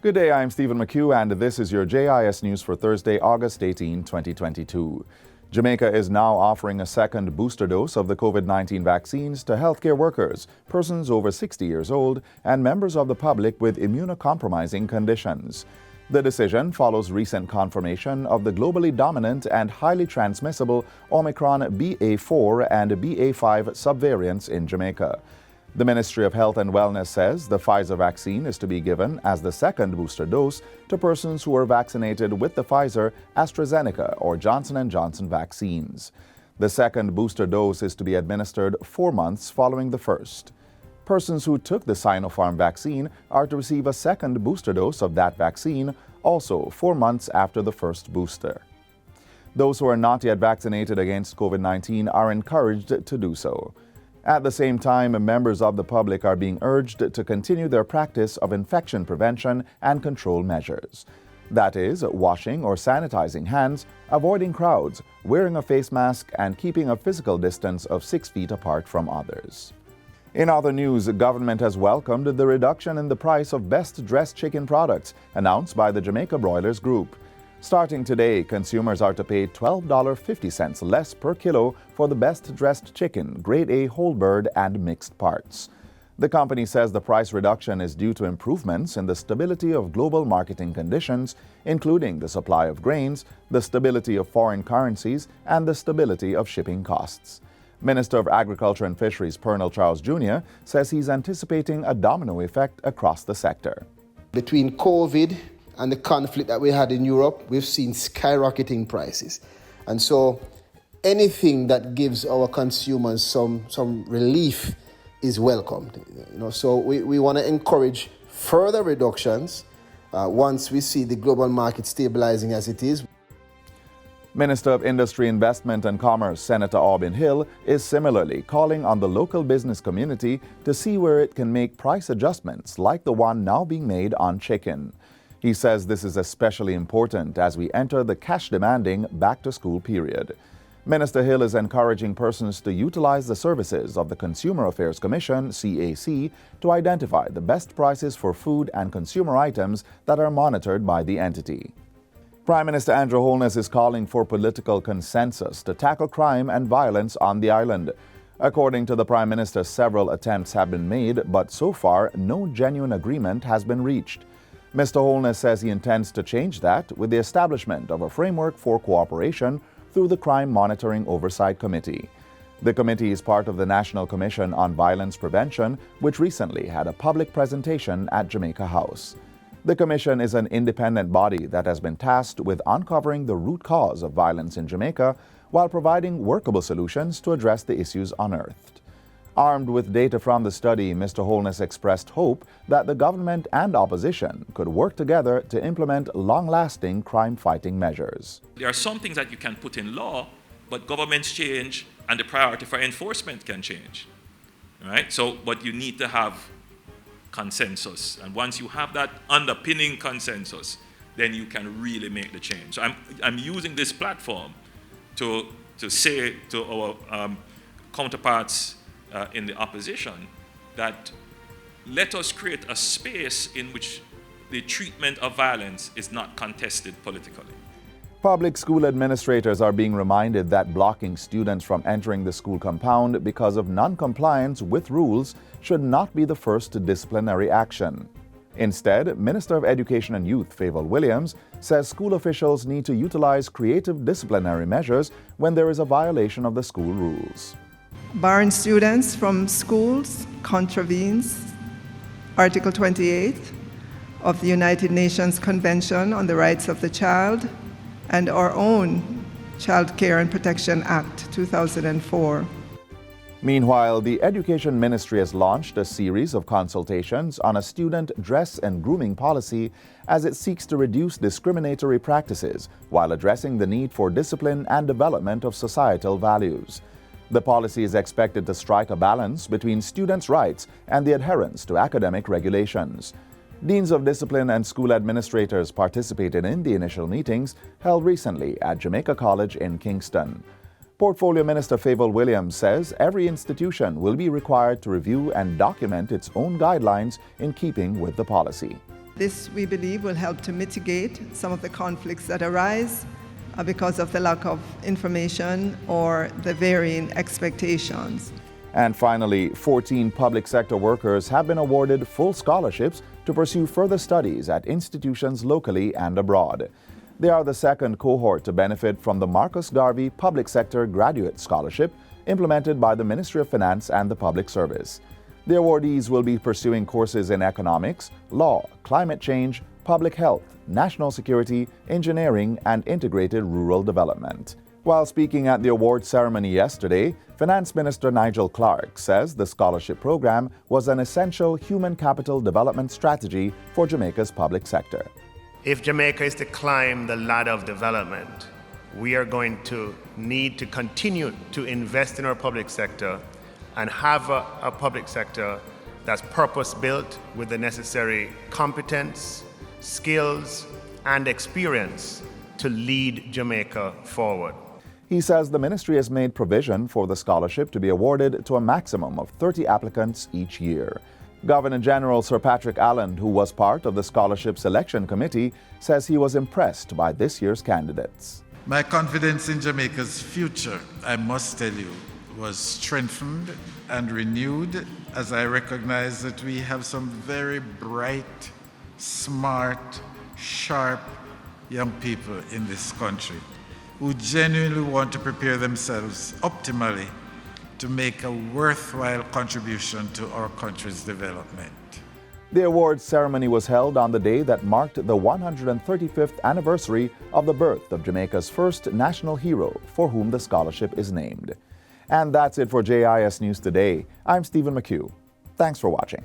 Good day, I'm Stephen McHugh, and this is your JIS News for Thursday, August 18, 2022. Jamaica is now offering a second booster dose of the COVID-19 vaccines to healthcare workers, persons over 60 years old, and members of the public with immunocompromising conditions. The decision follows recent confirmation of the globally dominant and highly transmissible Omicron BA4 and BA5 subvariants in Jamaica. The Ministry of Health and Wellness says the Pfizer vaccine is to be given as the second booster dose to persons who are vaccinated with the Pfizer, AstraZeneca, or Johnson & Johnson vaccines. The second booster dose is to be administered 4 months following the first. Persons who took the Sinopharm vaccine are to receive a second booster dose of that vaccine, also 4 months after the first booster. Those who are not yet vaccinated against COVID-19 are encouraged to do so. At the same time, members of the public are being urged to continue their practice of infection prevention and control measures. That is, washing or sanitizing hands, avoiding crowds, wearing a face mask, and keeping a physical distance of 6 feet apart from others. In other news, the government has welcomed the reduction in the price of best-dressed chicken products announced by the Jamaica Broilers Group. Starting today, consumers are to pay $12.50 less per kilo for the best-dressed chicken, grade A whole bird, and mixed parts. The company says the price reduction is due to improvements in the stability of global marketing conditions, including the supply of grains, the stability of foreign currencies, and the stability of shipping costs. Minister of Agriculture and Fisheries Pernell Charles Jr. says he's anticipating a domino effect across the sector. Between COVID and the conflict that we had in Europe, we've seen skyrocketing prices. And so anything that gives our consumers some relief is welcomed. So we want to encourage further reductions once we see the global market stabilizing as it is. Minister of Industry, Investment and Commerce, Senator Aubin Hill, is similarly calling on the local business community to see where it can make price adjustments like the one now being made on chicken. He says this is especially important as we enter the cash-demanding back-to-school period. Minister Hill is encouraging persons to utilize the services of the Consumer Affairs Commission, CAC, to identify the best prices for food and consumer items that are monitored by the entity. Prime Minister Andrew Holness is calling for political consensus to tackle crime and violence on the island. According to the Prime Minister, several attempts have been made, but so far no genuine agreement has been reached. Mr. Holness says he intends to change that with the establishment of a framework for cooperation through the Crime Monitoring Oversight Committee. The committee is part of the National Commission on Violence Prevention, which recently had a public presentation at Jamaica House. The commission is an independent body that has been tasked with uncovering the root cause of violence in Jamaica while providing workable solutions to address the issues unearthed. Armed with data from the study, Mr. Holness expressed hope that the government and opposition could work together to implement long-lasting crime-fighting measures. There are some things that you can put in law, but governments change and the priority for enforcement can change. Right? But you need to have consensus. And once you have that underpinning consensus, then you can really make the change. So I'm using this platform to say to our counterparts in the opposition that let us create a space in which the treatment of violence is not contested politically. Public school administrators are being reminded that blocking students from entering the school compound because of non-compliance with rules should not be the first disciplinary action. Instead, Minister of Education and Youth Favour Williams says school officials need to utilize creative disciplinary measures when there is a violation of the school rules. Barring students from schools contravenes Article 28 of the United Nations Convention on the Rights of the Child and our own Child Care and Protection Act 2004. Meanwhile, the Education Ministry has launched a series of consultations on a student dress and grooming policy as it seeks to reduce discriminatory practices while addressing the need for discipline and development of societal values. The policy is expected to strike a balance between students' rights and the adherence to academic regulations. Deans of Discipline and school administrators participated in the initial meetings held recently at Jamaica College in Kingston. Portfolio Minister Favour Williams says every institution will be required to review and document its own guidelines in keeping with the policy. This, we believe, will help to mitigate some of the conflicts that arise because of the lack of information or the varying expectations. And finally, 14 public sector workers have been awarded full scholarships to pursue further studies at institutions locally and abroad. They are the second cohort to benefit from the Marcus Garvey Public Sector Graduate Scholarship implemented by the Ministry of Finance and the Public Service. The awardees will be pursuing courses in economics, law, climate change, public health, national security, engineering, and integrated rural development. While speaking at the award ceremony yesterday, Finance Minister Nigel Clark says the scholarship program was an essential human capital development strategy for Jamaica's public sector. If Jamaica is to climb the ladder of development, we are going to need to continue to invest in our public sector and have a public sector that's purpose-built with the necessary competence, skills, and experience to lead Jamaica forward. He says the ministry has made provision for the scholarship to be awarded to a maximum of 30 applicants each year. Governor General Sir Patrick Allen, who was part of the scholarship selection committee, says he was impressed by this year's candidates. My confidence in Jamaica's future, I must tell you, was strengthened and renewed as I recognize that we have some very bright, smart, sharp young people in this country who genuinely want to prepare themselves optimally to make a worthwhile contribution to our country's development. The awards ceremony was held on the day that marked the 135th anniversary of the birth of Jamaica's first national hero, for whom the scholarship is named. And that's it for JIS News Today. I'm Stephen McHugh. Thanks for watching.